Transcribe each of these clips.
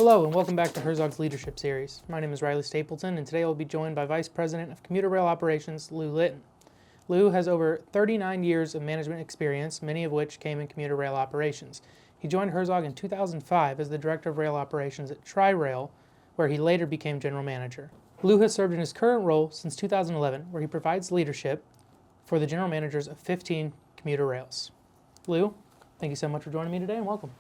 Hello and welcome back to Herzog's Leadership Series. My name is Riley Stapleton and today I'll be joined by Vice President of Commuter Rail Operations, Lou Litten. Lou has over 39 years of management experience, many of which came in commuter rail operations. He joined Herzog in 2005 as the Director of Rail Operations at Tri-Rail, where he later became General Manager. Lou has served in his current role since 2011, where he provides leadership for the General Managers of 15 commuter rails. Lou, thank you so much for joining me today and welcome.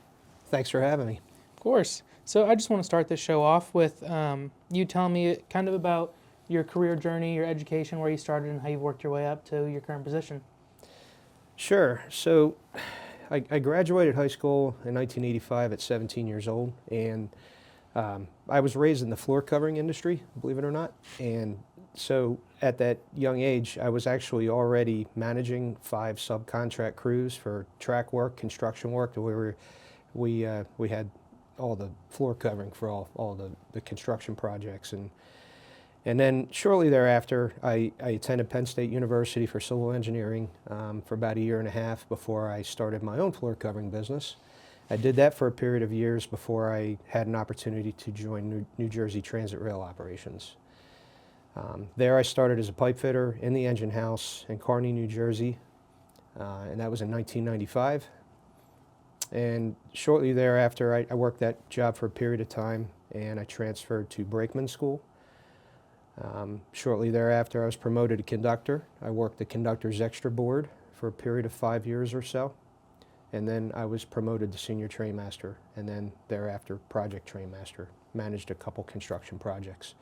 Thanks for having me. Of course. So I just want to start this show off with you telling me kind of about your career journey, your education, where you started and how you've worked your way up to your current position. Sure. So I graduated high school in 1985 at 17 years old, and I was raised in the floor covering industry, believe it or not. And so at that young age, I was actually already managing 5 subcontract crews for track work, construction work. We had all the floor covering for all the construction projects. And then shortly thereafter, I attended Penn State University for civil engineering for about a year and a half before I started my own floor covering business. I did that for a period of years before I had an opportunity to join New Jersey Transit Rail Operations. There I started as a pipe fitter in the engine house in Kearney, New Jersey, and that was in 1995. And shortly thereafter, I worked that job for a period of time, and I transferred to brakeman school. Shortly thereafter, I was promoted to conductor. I worked the conductor's extra board for a period of 5 years or so, and then I was promoted to senior trainmaster, and then thereafter project trainmaster. Managed a couple construction projects.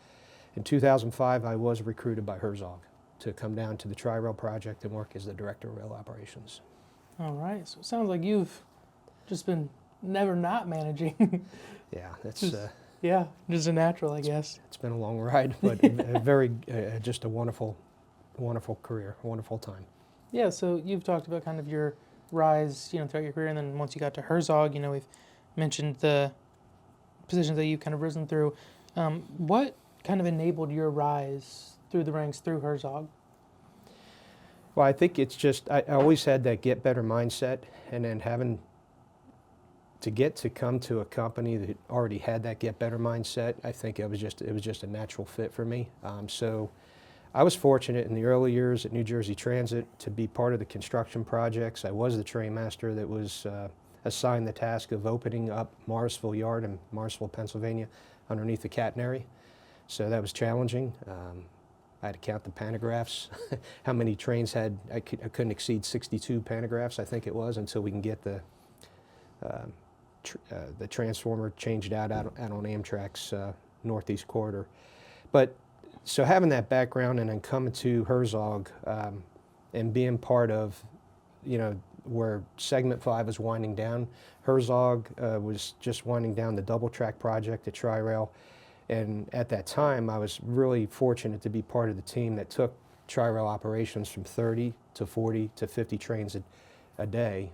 In 2005, I was recruited by Herzog to come down to the Tri-Rail project and work as the director of rail operations. All right. So it sounds like you've just been never not managing. Yeah, that's yeah, just a natural, I guess. It's been a long ride, but just a wonderful career, a wonderful time. Yeah. So you've talked about kind of your rise, throughout your career, and then once you got to Herzog, we've mentioned the positions that you've kind of risen through. What kind of enabled your rise through the ranks through Herzog? Well, I think it's just I always had that get better mindset, and then having to come to a company that already had that get better mindset, I think it was just a natural fit for me. So I was fortunate in the early years at New Jersey Transit to be part of the construction projects. I was the trainmaster that was assigned the task of opening up Morrisville Yard in Morrisville, Pennsylvania, underneath the catenary. So that was challenging. I had to count the pantographs, how many trains had. I couldn't exceed 62 pantographs, I think it was, until we can get the transformer changed out on Amtrak's Northeast Corridor. But so having that background and then coming to Herzog and being part of, where Segment 5 was winding down, Herzog was just winding down the double track project at Tri-Rail. And at that time, I was really fortunate to be part of the team that took Tri-Rail operations from 30 to 40 to 50 trains a day.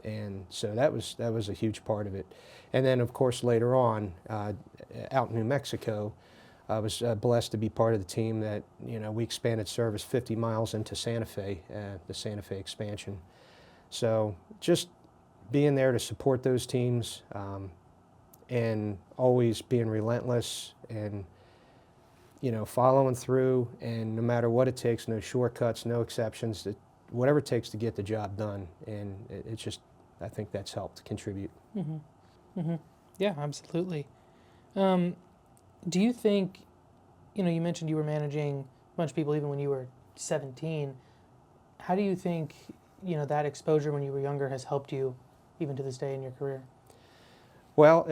And so that was a huge part of it. And then, of course, later on, out in New Mexico, I was blessed to be part of the team that, we expanded service 50 miles into Santa Fe, the Santa Fe expansion. So just being there to support those teams and always being relentless and, following through, and no matter what it takes, no shortcuts, no exceptions, whatever it takes to get the job done. And it's just, I think that's helped contribute. Mm-hmm. Mm-hmm. Yeah, absolutely. Do you think, you mentioned you were managing a bunch of people even when you were 17. How do you think, that exposure when you were younger has helped you even to this day in your career? Well,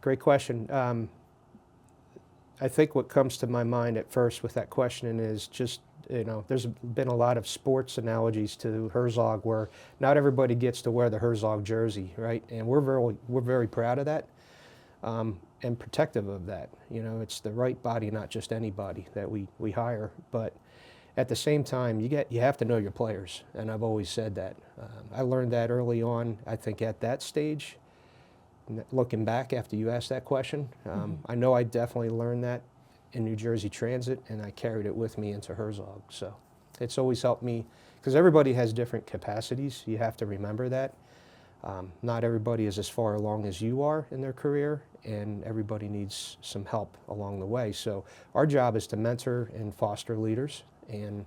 great question. I think what comes to my mind at first with that question is just, there's been a lot of sports analogies to Herzog where not everybody gets to wear the Herzog jersey, right? And we're very proud of that and protective of that. It's the right body, not just anybody that we hire. But at the same time, you have to know your players, and I've always said that. I learned that early on, I think at that stage. Looking back after you asked that question, I know I definitely learned that in New Jersey Transit, and I carried it with me into Herzog. So it's always helped me, because everybody has different capacities. You have to remember that. Not everybody is as far along as you are in their career, and everybody needs some help along the way. So our job is to mentor and foster leaders, and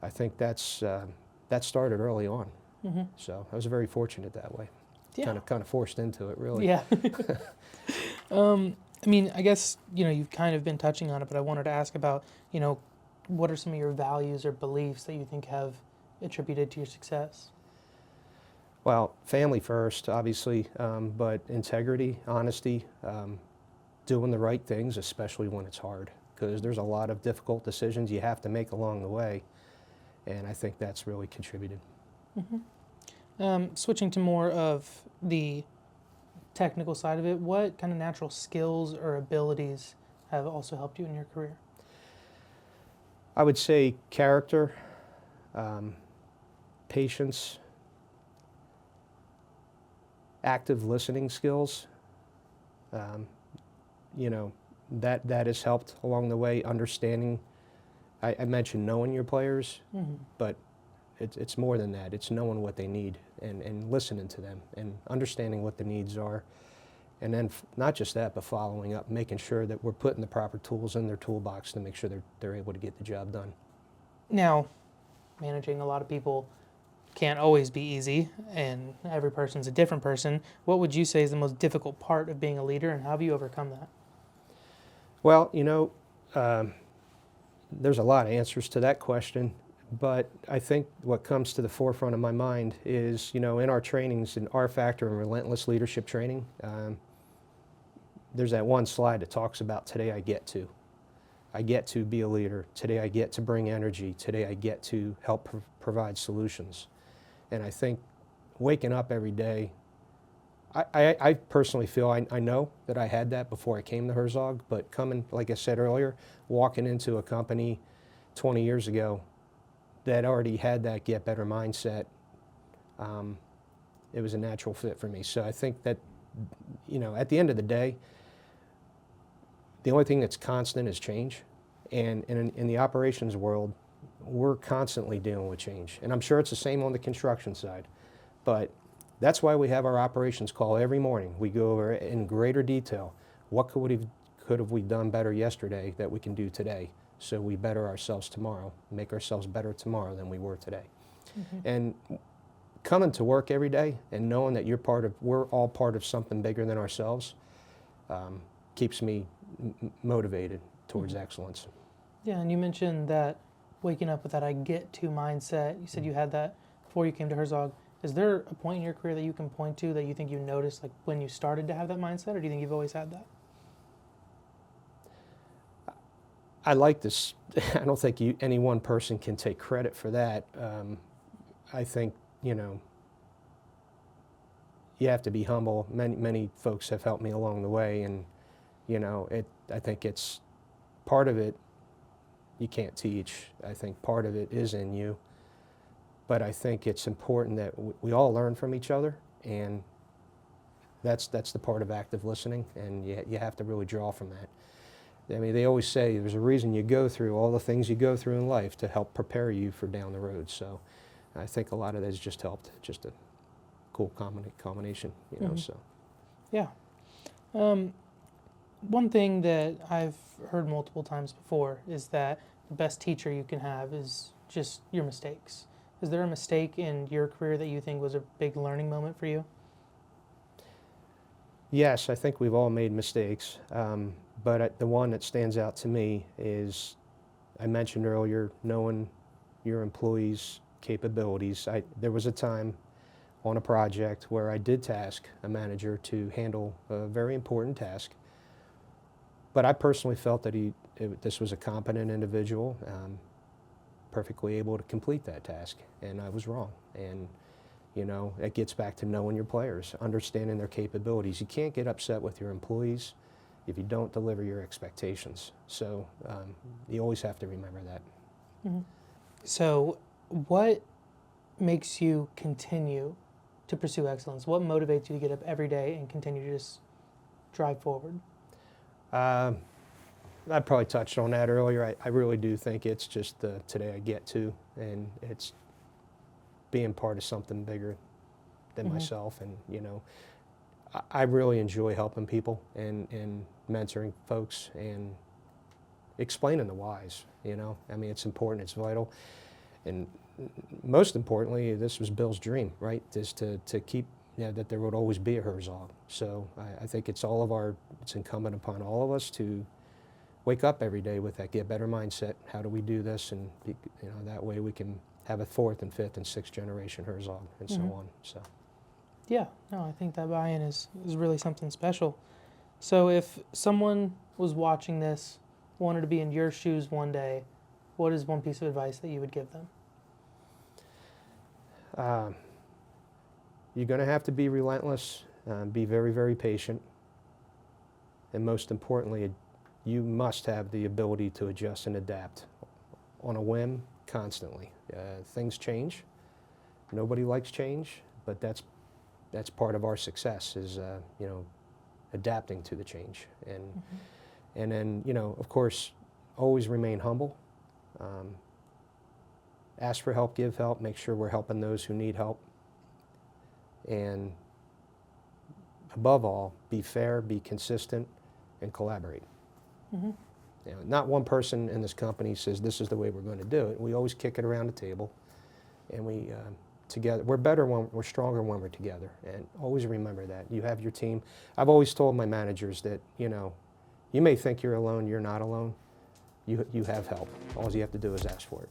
I think that started early on. Mm-hmm. So I was very fortunate that way. Yeah. Kind of forced into it, really. Yeah. I mean, I guess, you've kind of been touching on it, but I wanted to ask about, what are some of your values or beliefs that you think have attributed to your success? Well, family first, obviously, but integrity, honesty, doing the right things, especially when it's hard, because there's a lot of difficult decisions you have to make along the way, and I think that's really contributed. Mm-hmm. Switching to more of the technical side of it, what kind of natural skills or abilities have also helped you in your career? I would say character, patience, active listening skills. That has helped along the way. Understanding, I mentioned knowing your players, Mm-hmm. but it's more than that. It's knowing what they need and listening to them and understanding what the needs are. And then not just that, but following up, making sure that we're putting the proper tools in their toolbox to make sure they're able to get the job done. Now, managing a lot of people can't always be easy, and every person's a different person. What would you say is the most difficult part of being a leader, and how have you overcome that? Well, there's a lot of answers to that question, but I think what comes to the forefront of my mind is, in our trainings, in R Factor and Relentless Leadership Training, there's that one slide that talks about today I get to. I get to be a leader. Today I get to bring energy. Today I get to help provide solutions. And I think waking up every day, I personally feel I know that I had that before I came to Herzog, but coming, like I said earlier, walking into a company 20 years ago that already had that get better mindset, it was a natural fit for me. So I think that, at the end of the day, the only thing that's constant is change. And in the operations world, we're constantly dealing with change. And I'm sure it's the same on the construction side. But that's why we have our operations call every morning. We go over in greater detail. What could have we done better yesterday that we can do today, so we better ourselves tomorrow, make ourselves better tomorrow than we were today. Mm-hmm. And coming to work every day and knowing that we're all part of something bigger than ourselves, keeps me motivated towards excellence. Yeah, and you mentioned that waking up with that I get to mindset. You said you had that before you came to Herzog. Is there a point in your career that you can point to that you think you noticed, like when you started to have that mindset, or do you think you've always had that? I like this. I don't think any one person can take credit for that. I think, you have to be humble. Many folks have helped me along the way, and I think it's part of it you can't teach. I think part of it is in you, but I think it's important that we all learn from each other, and that's the part of active listening, and you have to really draw from that. I mean, they always say there's a reason you go through all the things you go through in life to help prepare you for down the road. So I think a lot of that has just helped, just a cool combination, Mm-hmm. so. Yeah. One thing that I've heard multiple times before is that the best teacher you can have is just your mistakes. Is there a mistake in your career that you think was a big learning moment for you? Yes, I think we've all made mistakes, but the one that stands out to me is, I mentioned earlier, knowing your employees' capabilities. There was a time on a project where I did task a manager to handle a very important task, but I personally felt that this was a competent individual, perfectly able to complete that task, and I was wrong. And it gets back to knowing your players, understanding their capabilities. You can't get upset with your employees if you don't deliver your expectations. So you always have to remember that. Mm-hmm. So what makes you continue to pursue excellence? What motivates you to get up every day and continue to just drive forward? I probably touched on that earlier. I really do think it's just today I get to, and it's being part of something bigger than myself, and I really enjoy helping people and mentoring folks and explaining the whys. I mean, it's important, it's vital, and most importantly, this was Bill's dream, right? Is to keep, that there would always be a Herzog. So I think it's incumbent upon all of us to wake up every day with that get better mindset. How do we do this? And that way we can have a fourth and fifth and sixth generation Herzog and so on. So. Yeah, no, I think that buy-in is really something special. So if someone was watching this, wanted to be in your shoes one day, what is one piece of advice that you would give them? You're going to have to be relentless, be very, very patient, and most importantly, you must have the ability to adjust and adapt on a whim constantly. Things change. Nobody likes change, but that's part of our success is adapting to the change, and then of course always remain humble. Ask for help, give help, make sure we're helping those who need help, and above all, be fair, be consistent, and collaborate. Not one person in this company says this is the way we're going to do it. We always kick it around the table, and we together. We're better when we're stronger when we're together, and always remember that. You have your team. I've always told my managers that you may think you're alone, you're not alone. You have help. All you have to do is ask for it.